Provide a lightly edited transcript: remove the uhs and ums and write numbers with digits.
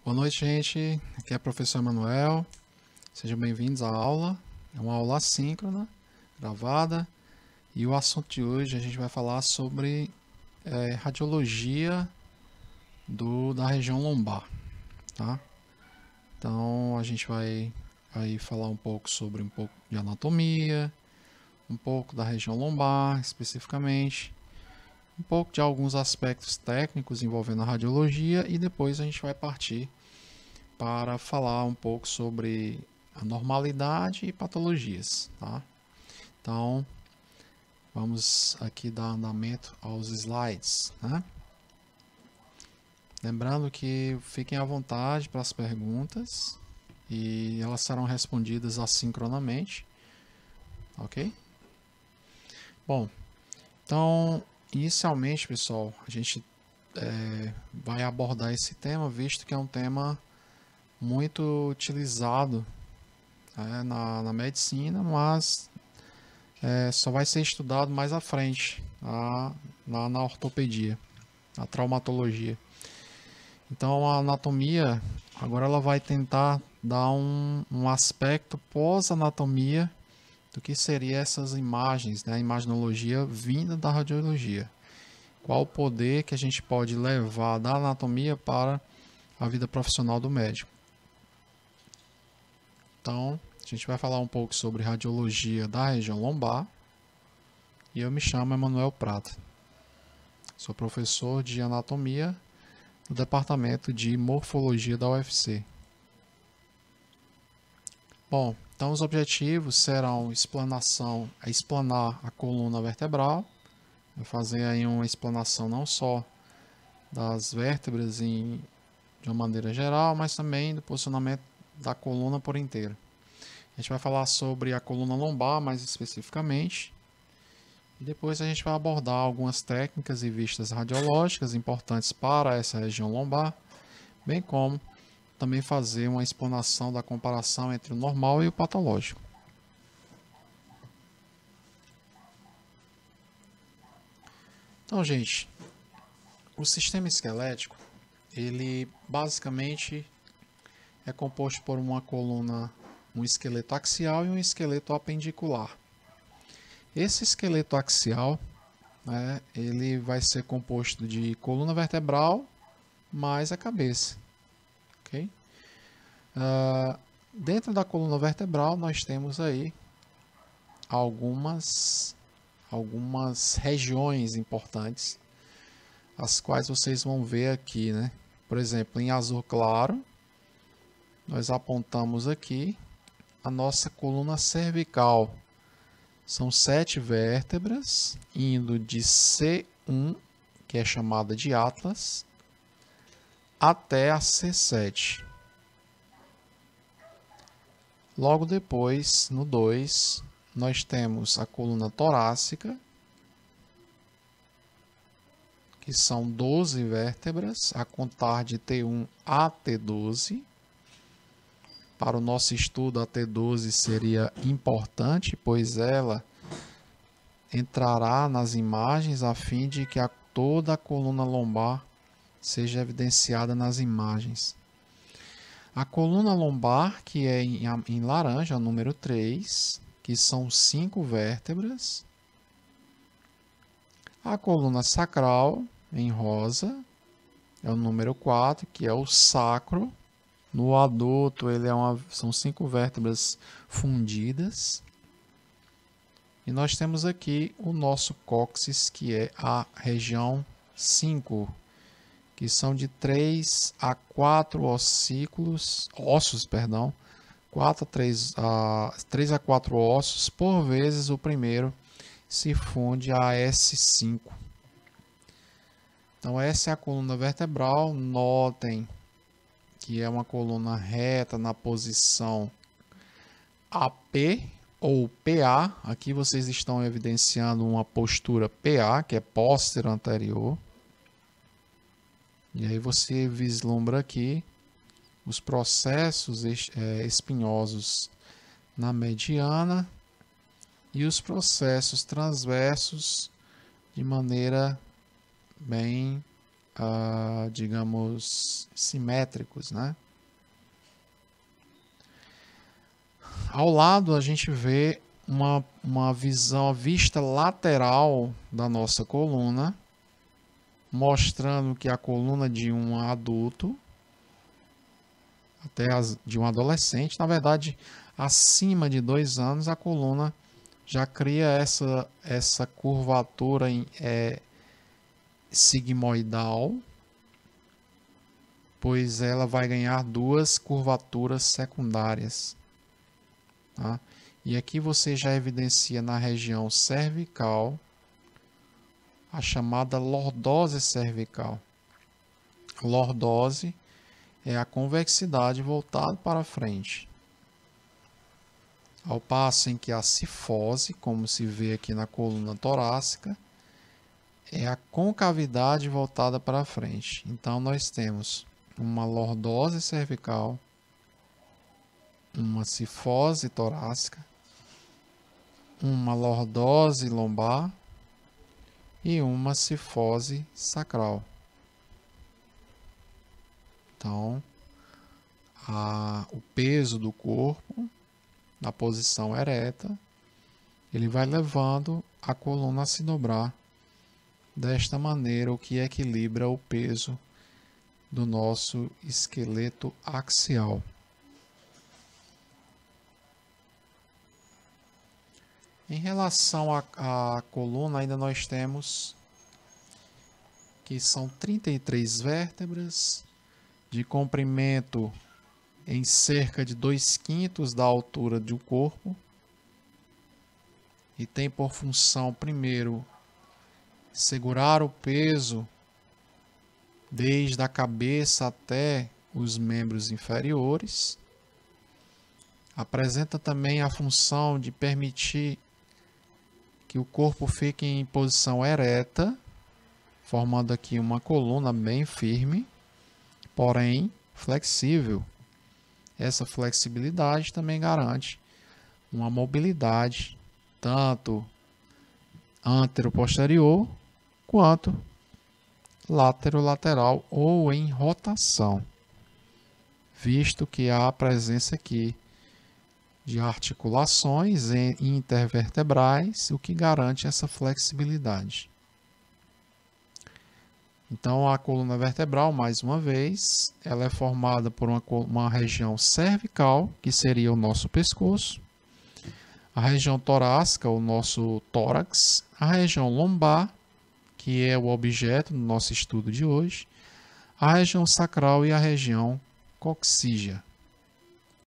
Boa noite, gente. Aqui é o professor Emanuel. Sejam bem-vindos à aula. É uma aula assíncrona, gravada. E o assunto de hoje a gente vai falar sobre radiologia da região lombar, tá? Então a gente vai falar um pouco sobre um pouco de anatomia, um pouco da região lombar especificamente, um pouco de alguns aspectos técnicos envolvendo a radiologia e depois a gente vai partir para falar um pouco sobre a normalidade e patologias, tá? Então, vamos aqui dar andamento aos slides, né? Lembrando que fiquem à vontade para as perguntas e elas serão respondidas assincronamente, ok? Bom, então, inicialmente, pessoal, a gente vai abordar esse tema, visto que é um tema muito utilizado na medicina, mas só vai ser estudado mais à frente, na ortopedia, na traumatologia. Então a anatomia, agora ela vai tentar dar um aspecto pós-anatomia do que seriam essas imagens, né? A imaginologia vinda da radiologia. Qual o poder que a gente pode levar da anatomia para a vida profissional do médico. Então, a gente vai falar um pouco sobre radiologia da região lombar. E eu me chamo Emanuel Prata. Sou professor de anatomia no departamento de morfologia da UFC. Bom, então os objetivos serão explanar a coluna vertebral, fazer aí uma explanação não só das vértebras de uma maneira geral, mas também do posicionamento da coluna por inteiro. A gente vai falar sobre a coluna lombar mais especificamente. E depois a gente vai abordar algumas técnicas e vistas radiológicas importantes para essa região lombar, bem como também fazer uma explanação da comparação entre o normal e o patológico. Então, gente, o sistema esquelético, ele basicamente é composto por uma coluna, um esqueleto axial e um esqueleto apendicular. Esse esqueleto axial, ele vai ser composto de coluna vertebral mais a cabeça. Okay? Dentro da coluna vertebral nós temos aí algumas regiões importantes, as quais vocês vão ver aqui, né? Por exemplo, em azul claro, nós apontamos aqui a nossa coluna cervical. São 7 vértebras, indo de C1, que é chamada de Atlas, até a C7. Logo depois, no 2, nós temos a coluna torácica, que são 12 vértebras, a contar de T1 a T12. Para o nosso estudo, a T12 seria importante, pois ela entrará nas imagens a fim de que toda a coluna lombar seja evidenciada nas imagens. A coluna lombar, que é em laranja, número 3, que são 5 vértebras. A coluna sacral, em rosa, é o número 4, que é o sacro. No adulto, são 5 vértebras fundidas. E nós temos aqui o nosso cóccix, que é a região 5, que são de 3 a 4 ossos, 3 a 4 ossos, por vezes o primeiro se funde a S5. Então essa é a coluna vertebral, notem que é uma coluna reta na posição AP ou PA. Aqui vocês estão evidenciando uma postura PA, que é póstero anterior. E aí você vislumbra aqui os processos espinhosos na mediana e os processos transversos de maneira bem digamos, simétricos, né? Ao lado a gente vê uma visão, a vista lateral da nossa coluna, mostrando que a coluna de um adulto, até de um adolescente, na verdade, acima de 2 anos, a coluna já cria essa curvatura sigmoidal, pois ela vai ganhar 2 curvaturas secundárias. Tá? E aqui você já evidencia na região cervical a chamada lordose cervical. Lordose é a convexidade voltada para frente. Ao passo em que a cifose, como se vê aqui na coluna torácica, é a concavidade voltada para frente. Então nós temos uma lordose cervical, uma cifose torácica, uma lordose lombar e uma cifose sacral. Então, o peso do corpo, na posição ereta, ele vai levando a coluna a se dobrar desta maneira, o que equilibra o peso do nosso esqueleto axial. Em relação à coluna, ainda nós temos que são 33 vértebras, de comprimento em cerca de 2/5 da altura do corpo, e tem por função, primeiro, segurar o peso desde a cabeça até os membros inferiores. Apresenta também a função de permitir que o corpo fique em posição ereta, formando aqui uma coluna bem firme, porém flexível. Essa flexibilidade também garante uma mobilidade tanto antero-posterior quanto látero-lateral ou em rotação, visto que há a presença aqui de articulações intervertebrais, o que garante essa flexibilidade. Então, a coluna vertebral, mais uma vez, ela é formada por uma região cervical, que seria o nosso pescoço, a região torácica, o nosso tórax, a região lombar, que é o objeto do nosso estudo de hoje, a região sacral e a região coxígea.